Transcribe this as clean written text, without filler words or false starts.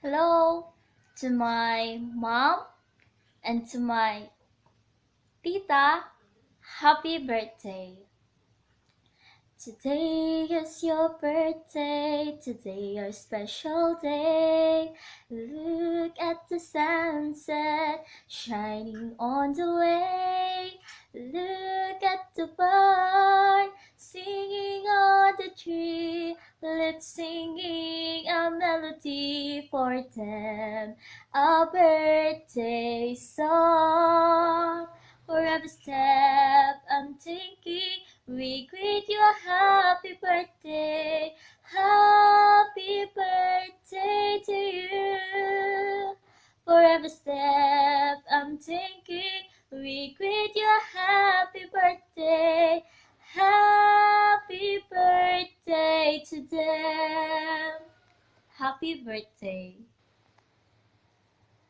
Hello to my mom and to my tita. Happy birthday. Today is your birthday, today your special day. Look at the sunset shining on the way. Look at the bird singing on the tree. Let's singing a melody for them, a birthday song. For every step I'm taking, we greet you a happy birthday. Happy birthday to you. For every step I'm taking, we greet you a happy birthday. Happy birthday to them. Happy birthday.